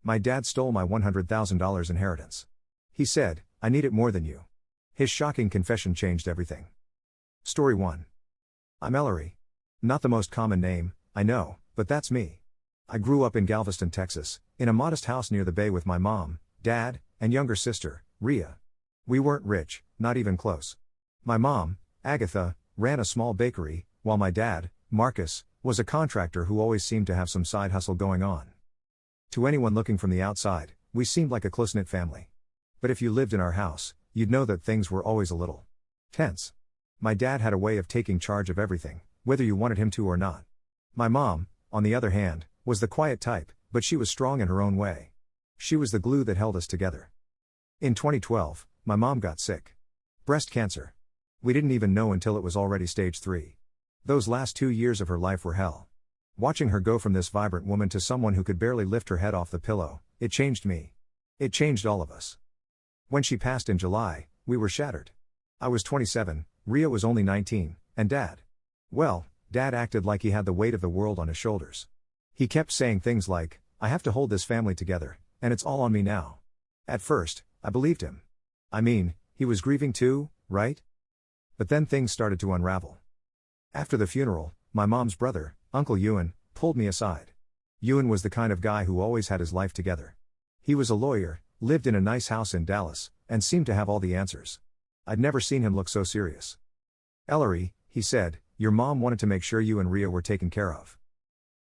My dad stole my $100,000 inheritance. He said, I need it more than you. His shocking confession changed everything. Story 1. I'm Ellery. Not the most common name, I know, but that's me. I grew up in Galveston, Texas, in a modest house near the bay with my mom, dad, and younger sister, Rhea. We weren't rich, not even close. My mom, Agatha, ran a small bakery, while my dad, Marcus, was a contractor who always seemed to have some side hustle going on. To anyone looking from the outside, we seemed like a close-knit family. But if you lived in our house, you'd know that things were always a little tense. My dad had a way of taking charge of everything, whether you wanted him to or not. My mom, on the other hand, was the quiet type, but she was strong in her own way. She was the glue that held us together. In 2012, my mom got sick. Breast cancer. We didn't even know until it was already stage 3. Those last 2 years of her life were hell. Watching her go from this vibrant woman to someone who could barely lift her head off the pillow, it changed me. It changed all of us. When she passed in July, we were shattered. I was 27, Rhea was only 19, and Dad. Well, Dad acted like he had the weight of the world on his shoulders. He kept saying things like, I have to hold this family together, and it's all on me now. At first, I believed him. I mean, he was grieving too, right? But then things started to unravel. After the funeral, my mom's brother, Uncle Ewan, pulled me aside. Ewan was the kind of guy who always had his life together. He was a lawyer, lived in a nice house in Dallas, and seemed to have all the answers. I'd never seen him look so serious. Ellery, he said, your mom wanted to make sure you and Rhea were taken care of.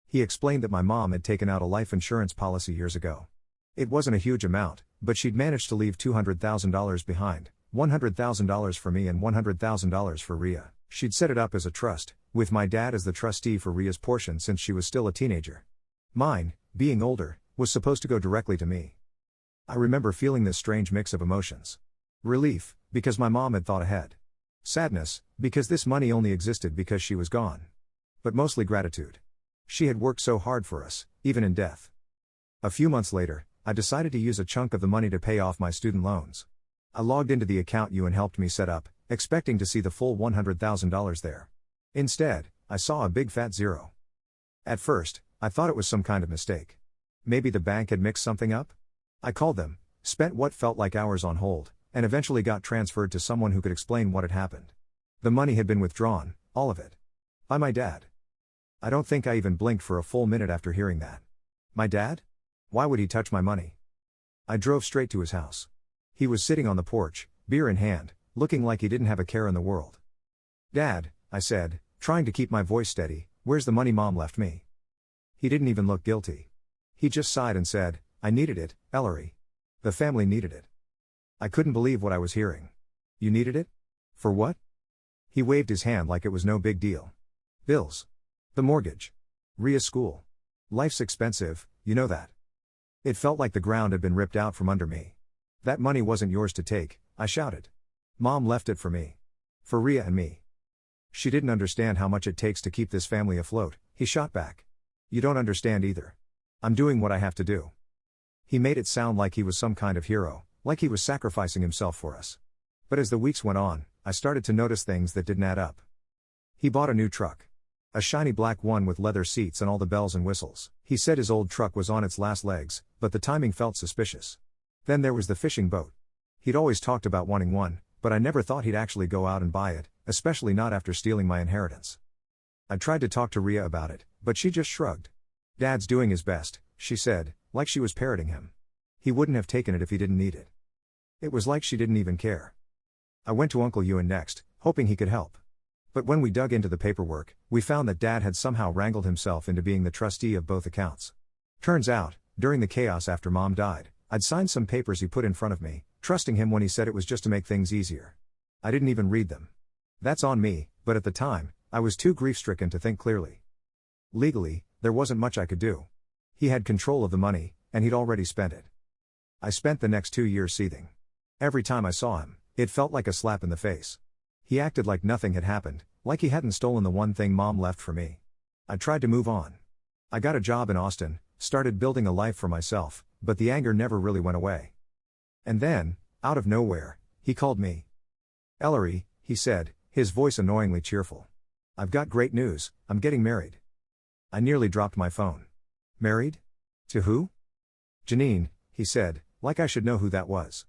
He explained that my mom had taken out a life insurance policy years ago. It wasn't a huge amount, but she'd managed to leave $200,000 behind, $100,000 for me and $100,000 for Rhea. She'd set it up as a trust, with my dad as the trustee for Rhea's portion since she was still a teenager. Mine, being older, was supposed to go directly to me. I remember feeling this strange mix of emotions. Relief, because my mom had thought ahead. Sadness, because this money only existed because she was gone. But mostly gratitude. She had worked so hard for us, even in death. A few months later, I decided to use a chunk of the money to pay off my student loans. I logged into the account Ewan helped me set up, expecting to see the full $100,000 there. Instead, I saw a big fat zero. At first, I thought it was some kind of mistake. Maybe the bank had mixed something up? I called them, spent what felt like hours on hold, and eventually got transferred to someone who could explain what had happened. The money had been withdrawn, all of it. By my dad. I don't think I even blinked for a full minute after hearing that. My dad? Why would he touch my money? I drove straight to his house. He was sitting on the porch, beer in hand, looking like he didn't have a care in the world. Dad, I said, trying to keep my voice steady, where's the money Mom left me? He didn't even look guilty. He just sighed and said, I needed it, Ellery. The family needed it. I couldn't believe what I was hearing. You needed it? For what? He waved his hand like it was no big deal. Bills. The mortgage. Rhea's school. Life's expensive, you know that. It felt like the ground had been ripped out from under me. That money wasn't yours to take, I shouted. Mom left it for me. For Rhea and me. She didn't understand how much it takes to keep this family afloat, he shot back. You don't understand either. I'm doing what I have to do. He made it sound like he was some kind of hero, like he was sacrificing himself for us. But as the weeks went on, I started to notice things that didn't add up. He bought a new truck. A shiny black one with leather seats and all the bells and whistles. He said his old truck was on its last legs, but the timing felt suspicious. Then there was the fishing boat. He'd always talked about wanting one, but I never thought he'd actually go out and buy it, especially not after stealing my inheritance. I tried to talk to Rhea about it, but she just shrugged. Dad's doing his best, she said, like she was parroting him. He wouldn't have taken it if he didn't need it. It was like she didn't even care. I went to Uncle Ewan next, hoping he could help. But when we dug into the paperwork, we found that Dad had somehow wrangled himself into being the trustee of both accounts. Turns out, during the chaos after Mom died, I'd signed some papers he put in front of me, trusting him when he said it was just to make things easier. I didn't even read them. That's on me, but at the time, I was too grief-stricken to think clearly. Legally, there wasn't much I could do. He had control of the money, and he'd already spent it. I spent the next 2 years seething. Every time I saw him, it felt like a slap in the face. He acted like nothing had happened, like he hadn't stolen the one thing Mom left for me. I tried to move on. I got a job in Austin, started building a life for myself, but the anger never really went away. And then, out of nowhere, he called me. Ellery, he said, his voice annoyingly cheerful. I've got great news, I'm getting married. I nearly dropped my phone. Married? To who? Janine, he said, like I should know who that was.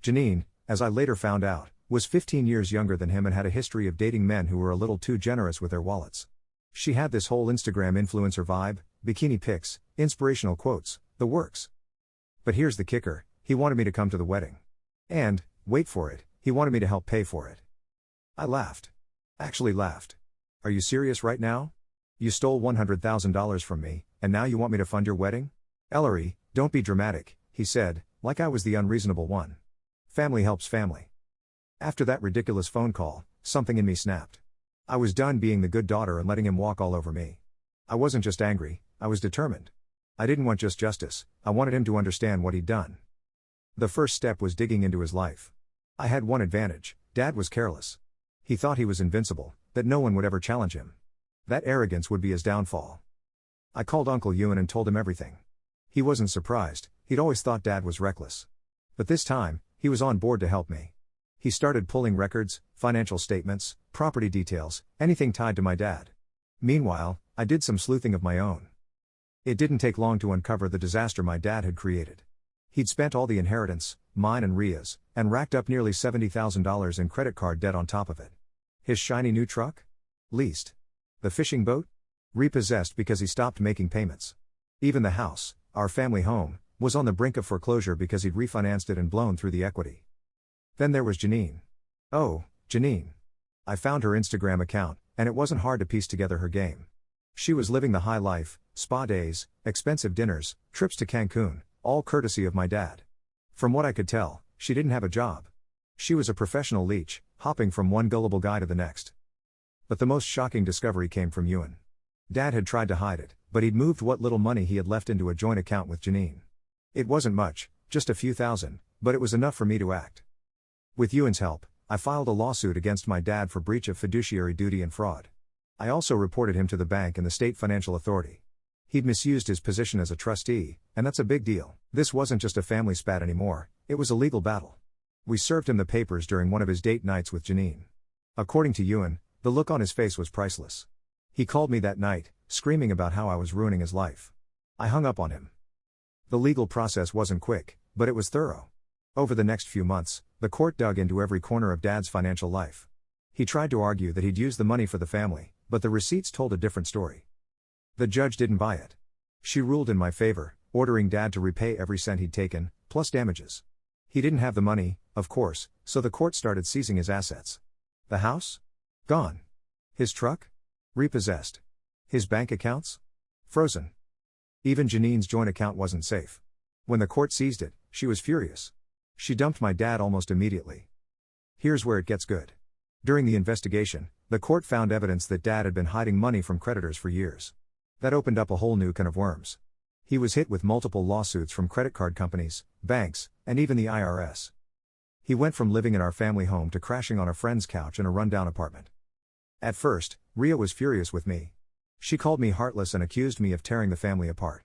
Janine, as I later found out, was 15 years younger than him and had a history of dating men who were a little too generous with their wallets. She had this whole Instagram influencer vibe, bikini pics, inspirational quotes, the works. But here's the kicker, he wanted me to come to the wedding. And, wait for it, he wanted me to help pay for it. I laughed. Actually laughed. Are you serious right now? You stole $100,000 from me, and now you want me to fund your wedding? Ellery, don't be dramatic, he said, like I was the unreasonable one. Family helps family. After that ridiculous phone call, something in me snapped. I was done being the good daughter and letting him walk all over me. I wasn't just angry, I was determined. I didn't want just justice, I wanted him to understand what he'd done. The first step was digging into his life. I had one advantage, Dad was careless. He thought he was invincible, that no one would ever challenge him. That arrogance would be his downfall. I called Uncle Ewan and told him everything. He wasn't surprised, he'd always thought Dad was reckless. But this time, he was on board to help me. He started pulling records, financial statements, property details, anything tied to my dad. Meanwhile, I did some sleuthing of my own. It didn't take long to uncover the disaster my dad had created. He'd spent all the inheritance, mine and Ria's, and racked up nearly $70,000 in credit card debt on top of it. His shiny new truck? Leased. The fishing boat? Repossessed because he stopped making payments. Even the house, our family home, was on the brink of foreclosure because he'd refinanced it and blown through the equity. Then there was Janine. Oh, Janine. I found her Instagram account, and it wasn't hard to piece together her game. She was living the high life, spa days, expensive dinners, trips to Cancun, all courtesy of my dad. From what I could tell, she didn't have a job. She was a professional leech, hopping from one gullible guy to the next. But the most shocking discovery came from Ewan. Dad had tried to hide it, but he'd moved what little money he had left into a joint account with Janine. It wasn't much, just a few thousand, but it was enough for me to act. With Ewan's help, I filed a lawsuit against my dad for breach of fiduciary duty and fraud. I also reported him to the bank and the state financial authority. He'd misused his position as a trustee, and that's a big deal. This wasn't just a family spat anymore, it was a legal battle. We served him the papers during one of his date nights with Janine. According to Ewan, the look on his face was priceless. He called me that night, screaming about how I was ruining his life. I hung up on him. The legal process wasn't quick, but it was thorough. Over the next few months, the court dug into every corner of Dad's financial life. He tried to argue that he'd used the money for the family, but the receipts told a different story. The judge didn't buy it. She ruled in my favor, ordering Dad to repay every cent he'd taken, plus damages. He didn't have the money, of course, so the court started seizing his assets. The house? Gone. His truck? Repossessed. His bank accounts? Frozen. Even Janine's joint account wasn't safe. When the court seized it, she was furious. She dumped my dad almost immediately. Here's where it gets good. During the investigation, the court found evidence that Dad had been hiding money from creditors for years. That opened up a whole new can of worms. He was hit with multiple lawsuits from credit card companies, banks, and even the IRS. He went from living in our family home to crashing on a friend's couch in a rundown apartment. At first, Ria was furious with me. She called me heartless and accused me of tearing the family apart.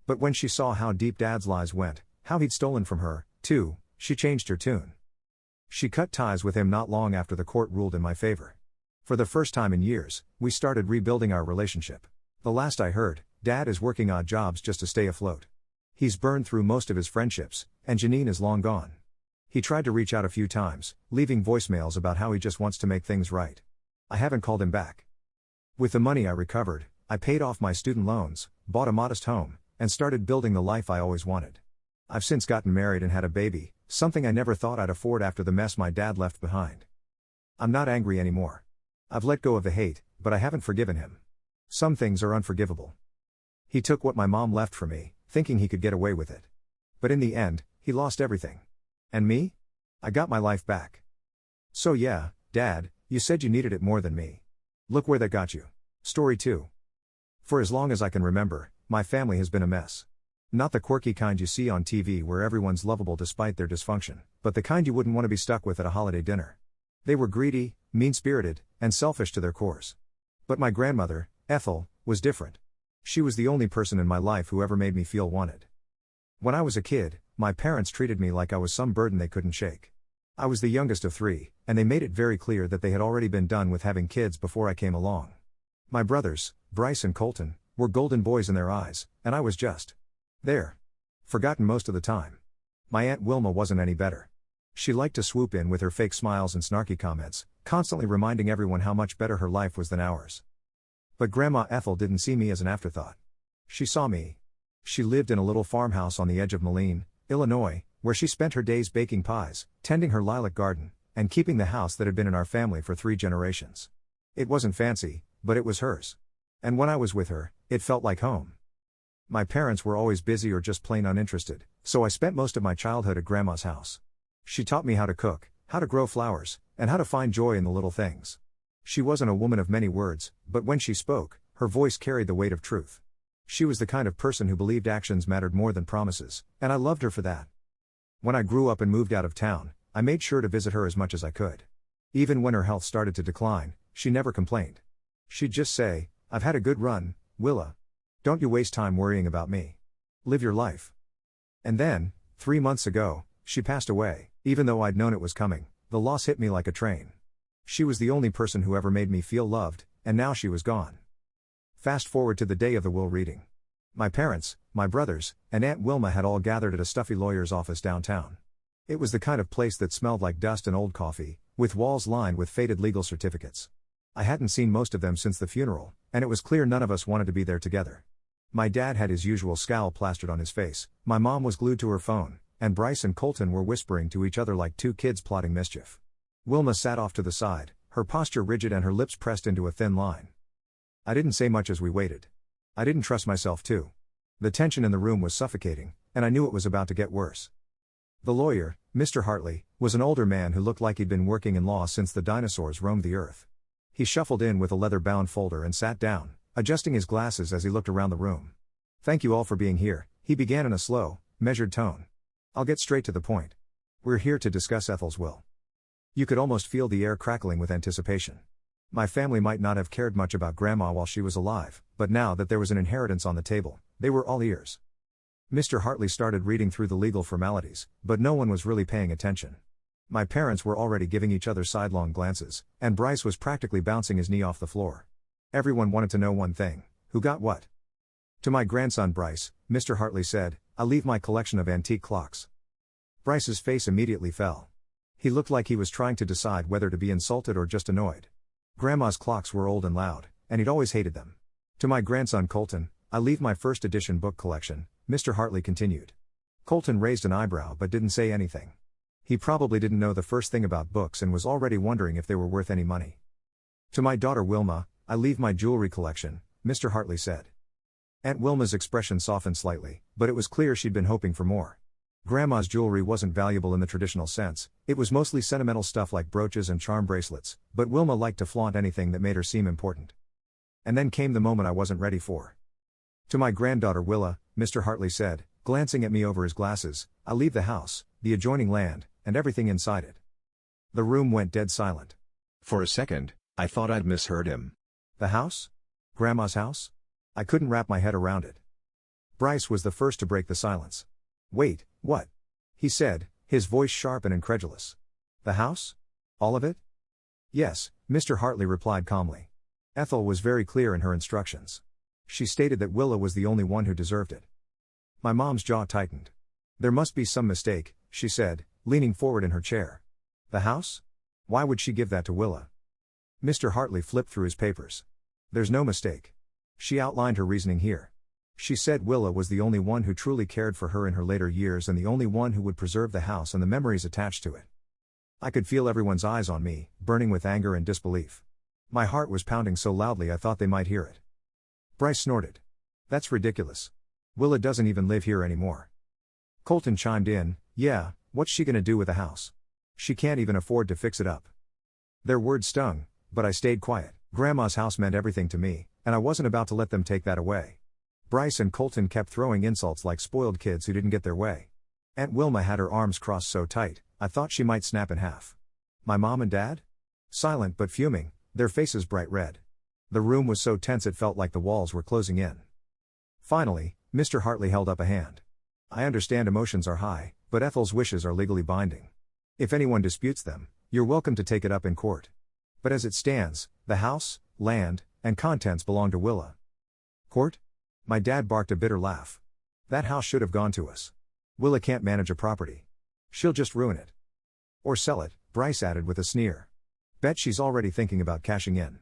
But when she saw how deep Dad's lies went, how he'd stolen from her, too, she changed her tune. She cut ties with him not long after the court ruled in my favor. For the first time in years, we started rebuilding our relationship. The last I heard, Dad is working odd jobs just to stay afloat. He's burned through most of his friendships, and Janine is long gone. He tried to reach out a few times, leaving voicemails about how he just wants to make things right. I haven't called him back. With the money I recovered, I paid off my student loans, bought a modest home, and started building the life I always wanted. I've since gotten married and had a baby, something I never thought I'd afford after the mess my dad left behind. I'm not angry anymore. I've let go of the hate, but I haven't forgiven him. Some things are unforgivable. He took what my mom left for me, thinking he could get away with it. But in the end, he lost everything. And me? I got my life back. So yeah, Dad, you said you needed it more than me. Look where that got you. Story 2. For as long as I can remember, my family has been a mess. Not the quirky kind you see on TV where everyone's lovable despite their dysfunction, but the kind you wouldn't want to be stuck with at a holiday dinner. They were greedy, mean-spirited, and selfish to their cores. But my grandmother, Ethel, was different. She was the only person in my life who ever made me feel wanted. When I was a kid, my parents treated me like I was some burden they couldn't shake. I was the youngest of 3, and they made it very clear that they had already been done with having kids before I came along. My brothers, Bryce and Colton, were golden boys in their eyes, and I was just there. Forgotten most of the time. My Aunt Wilma wasn't any better. She liked to swoop in with her fake smiles and snarky comments, constantly reminding everyone how much better her life was than ours. But Grandma Ethel didn't see me as an afterthought. She saw me. She lived in a little farmhouse on the edge of Moline, Illinois, where she spent her days baking pies, tending her lilac garden, and keeping the house that had been in our family for 3 generations. It wasn't fancy, but it was hers. And when I was with her, it felt like home. My parents were always busy or just plain uninterested, so I spent most of my childhood at Grandma's house. She taught me how to cook, how to grow flowers, and how to find joy in the little things. She wasn't a woman of many words, but when she spoke, her voice carried the weight of truth. She was the kind of person who believed actions mattered more than promises, and I loved her for that. When I grew up and moved out of town, I made sure to visit her as much as I could. Even when her health started to decline, she never complained. She'd just say, "I've had a good run, Willa. Don't you waste time worrying about me. Live your life." And then, 3 months ago, she passed away. Even though I'd known it was coming, the loss hit me like a train. She was the only person who ever made me feel loved, and now she was gone. Fast forward to the day of the will reading. My parents, my brothers, and Aunt Wilma had all gathered at a stuffy lawyer's office downtown. It was the kind of place that smelled like dust and old coffee, with walls lined with faded legal certificates. I hadn't seen most of them since the funeral, and it was clear none of us wanted to be there together. My dad had his usual scowl plastered on his face, my mom was glued to her phone, and Bryce and Colton were whispering to each other like 2 kids plotting mischief. Wilma sat off to the side, her posture rigid and her lips pressed into a thin line. I didn't say much as we waited. I didn't trust myself too. The tension in the room was suffocating, and I knew it was about to get worse. The lawyer, Mr. Hartley, was an older man who looked like he'd been working in law since the dinosaurs roamed the earth. He shuffled in with a leather-bound folder and sat down, adjusting his glasses as he looked around the room. "Thank you all for being here," he began in a slow, measured tone. "I'll get straight to the point. We're here to discuss Ethel's will." You could almost feel the air crackling with anticipation. My family might not have cared much about Grandma while she was alive, but now that there was an inheritance on the table, they were all ears. Mr. Hartley started reading through the legal formalities, but no one was really paying attention. My parents were already giving each other sidelong glances, and Bryce was practically bouncing his knee off the floor. Everyone wanted to know one thing: who got what? "To my grandson Bryce," Mr. Hartley said, "I leave my collection of antique clocks." Bryce's face immediately fell. He looked like he was trying to decide whether to be insulted or just annoyed. Grandma's clocks were old and loud, and he'd always hated them. "To my grandson Colton, I leave my first edition book collection," Mr. Hartley continued. Colton raised an eyebrow but didn't say anything. He probably didn't know the first thing about books and was already wondering if they were worth any money. "To my daughter Wilma, I leave my jewelry collection," Mr. Hartley said. Aunt Wilma's expression softened slightly, but it was clear she'd been hoping for more. Grandma's jewelry wasn't valuable in the traditional sense, it was mostly sentimental stuff like brooches and charm bracelets, but Wilma liked to flaunt anything that made her seem important. And then came the moment I wasn't ready for. "To my granddaughter Willa," Mr. Hartley said, glancing at me over his glasses, "I leave the house, the adjoining land, and everything inside it." The room went dead silent. For a second, I thought I'd misheard him. The house? Grandma's house? I couldn't wrap my head around it. Bryce was the first to break the silence. "Wait, what?" he said, his voice sharp and incredulous. "The house? All of it?" "Yes," Mr. Hartley replied calmly. Ethel was very clear in her instructions. She stated that Willa was the only one who deserved it. My mom's jaw tightened. "There must be some mistake," she said, leaning forward in her chair. "The house? Why would she give that to Willa?" Mr. Hartley flipped through his papers. "There's no mistake." She outlined her reasoning here. She said Willa was the only one who truly cared for her in her later years and the only one who would preserve the house and the memories attached to it. I could feel everyone's eyes on me, burning with anger and disbelief. My heart was pounding so loudly I thought they might hear it. Bryce snorted. "That's ridiculous. Willa doesn't even live here anymore." Colton chimed in, "Yeah, what's she gonna do with the house? She can't even afford to fix it up." Their words stung, but I stayed quiet. Grandma's house meant everything to me, and I wasn't about to let them take that away. Bryce and Colton kept throwing insults like spoiled kids who didn't get their way. Aunt Wilma had her arms crossed so tight, I thought she might snap in half. My mom and dad? Silent but fuming, their faces bright red. The room was so tense it felt like the walls were closing in. Finally, Mr. Hartley held up a hand. "I understand emotions are high, but Ethel's wishes are legally binding. If anyone disputes them, you're welcome to take it up in court. But as it stands, the house, land, and contents belong to Willa." "Court?" My dad barked a bitter laugh. "That house should have gone to us. Willa can't manage a property. She'll just ruin it. Or sell it, Bryce added with a sneer. Bet she's already thinking about cashing in.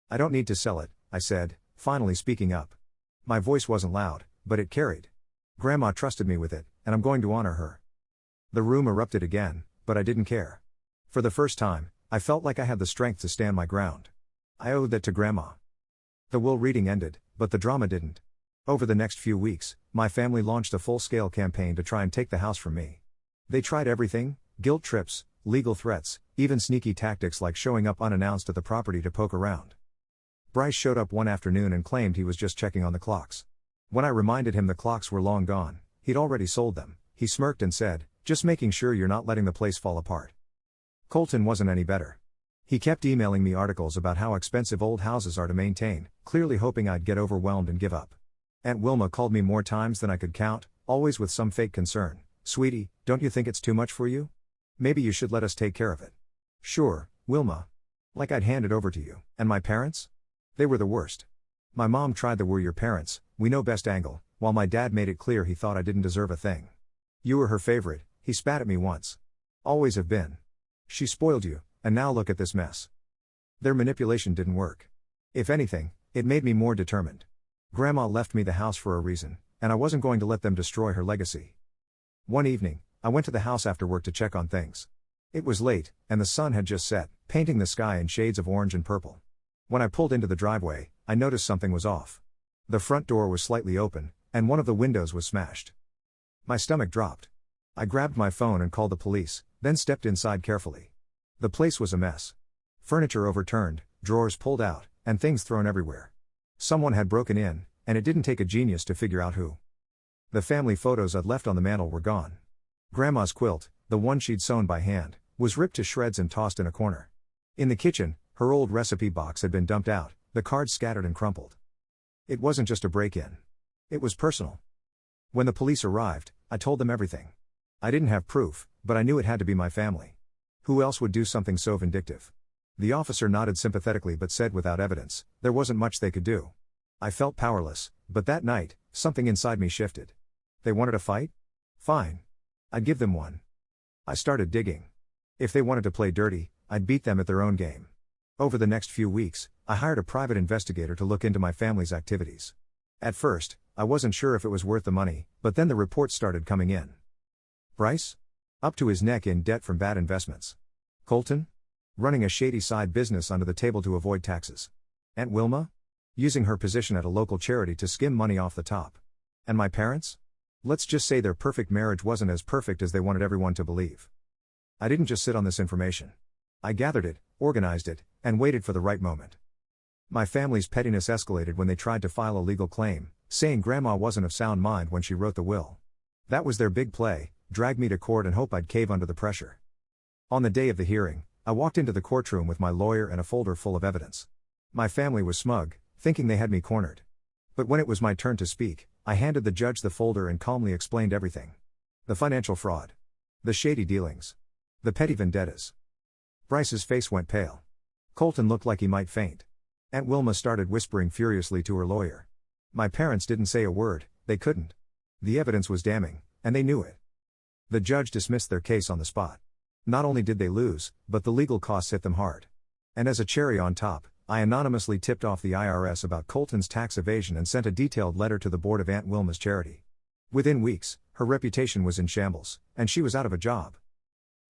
I don't need to sell it, I said, finally speaking up. My voice wasn't loud, but it carried. Grandma trusted me with it, and I'm going to honor her. The room erupted again, but I didn't care. For the first time, I felt like I had the strength to stand my ground. I owed that to Grandma. The will reading ended, but the drama didn't. Over the next few weeks, my family launched a full-scale campaign to try and take the house from me. They tried everything: guilt trips, legal threats, even sneaky tactics like showing up unannounced at the property to poke around. Bryce showed up one afternoon and claimed he was just checking on the clocks. When I reminded him the clocks were long gone, he'd already sold them, he smirked and said, "Just making sure you're not letting the place fall apart." Colton wasn't any better. He kept emailing me articles about how expensive old houses are to maintain, clearly hoping I'd get overwhelmed and give up. Aunt Wilma called me more times than I could count, always with some fake concern. "Sweetie, don't you think it's too much for you? Maybe you should let us take care of it." "Sure, Wilma." Like I'd hand it over to you. And my parents? They were the worst. My mom tried the "we're your parents, we know best" angle, while my dad made it clear he thought I didn't deserve a thing. "You were her favorite," he spat at me once. "Always have been. She spoiled you, and now look at this mess." Their manipulation didn't work. If anything, it made me more determined. Grandma left me the house for a reason, and I wasn't going to let them destroy her legacy. One evening, I went to the house after work to check on things. It was late, and the sun had just set, painting the sky in shades of orange and purple. When I pulled into the driveway, I noticed something was off. The front door was slightly open, and one of the windows was smashed. My stomach dropped. I grabbed my phone and called the police, then stepped inside carefully. The place was a mess. Furniture overturned, drawers pulled out, and things thrown everywhere. Someone had broken in, and it didn't take a genius to figure out who. The family photos I'd left on the mantel were gone. Grandma's quilt, the one she'd sewn by hand, was ripped to shreds and tossed in a corner. In the kitchen, her old recipe box had been dumped out, the cards scattered and crumpled. It wasn't just a break-in. It was personal. When the police arrived, I told them everything. I didn't have proof, but I knew it had to be my family. Who else would do something so vindictive? The officer nodded sympathetically but said without evidence, there wasn't much they could do. I felt powerless, but that night, something inside me shifted. They wanted a fight? Fine. I'd give them one. I started digging. If they wanted to play dirty, I'd beat them at their own game. Over the next few weeks, I hired a private investigator to look into my family's activities. At first, I wasn't sure if it was worth the money, but then the reports started coming in. Bryce? Up to his neck in debt from bad investments. Colton? Running a shady side business under the table to avoid taxes. Aunt Wilma? Using her position at a local charity to skim money off the top. And my parents? Let's just say their perfect marriage wasn't as perfect as they wanted everyone to believe. I didn't just sit on this information. I gathered it, organized it, and waited for the right moment. My family's pettiness escalated when they tried to file a legal claim, saying Grandma wasn't of sound mind when she wrote the will. That was their big play: drag me to court and hope I'd cave under the pressure. On the day of the hearing, I walked into the courtroom with my lawyer and a folder full of evidence. My family was smug, thinking they had me cornered. But when it was my turn to speak, I handed the judge the folder and calmly explained everything. The financial fraud. The shady dealings. The petty vendettas. Bryce's face went pale. Colton looked like he might faint. Aunt Wilma started whispering furiously to her lawyer. My parents didn't say a word, they couldn't. The evidence was damning, and they knew it. The judge dismissed their case on the spot. Not only did they lose, but the legal costs hit them hard. And as a cherry on top, I anonymously tipped off the IRS about Colton's tax evasion and sent a detailed letter to the board of Aunt Wilma's charity. Within weeks, her reputation was in shambles, and she was out of a job.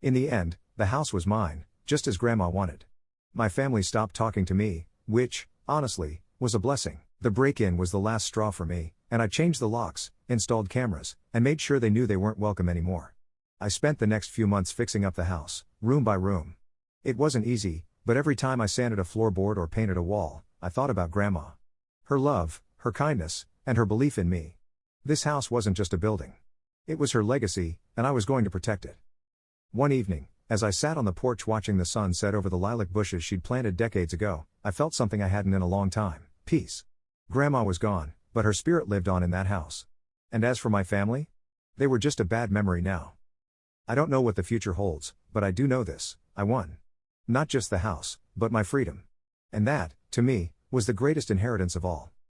In the end, the house was mine, just as Grandma wanted. My family stopped talking to me, which, honestly, was a blessing. The break-in was the last straw for me, and I changed the locks, installed cameras, and made sure they knew they weren't welcome anymore. I spent the next few months fixing up the house, room by room. It wasn't easy, but every time I sanded a floorboard or painted a wall, I thought about Grandma. Her love, her kindness, and her belief in me. This house wasn't just a building. It was her legacy, and I was going to protect it. One evening, as I sat on the porch watching the sun set over the lilac bushes she'd planted decades ago, I felt something I hadn't in a long time: peace. Grandma was gone, but her spirit lived on in that house. And as for my family? They were just a bad memory now. I don't know what the future holds, but I do know this: I won. Not just the house, but my freedom. And that, to me, was the greatest inheritance of all.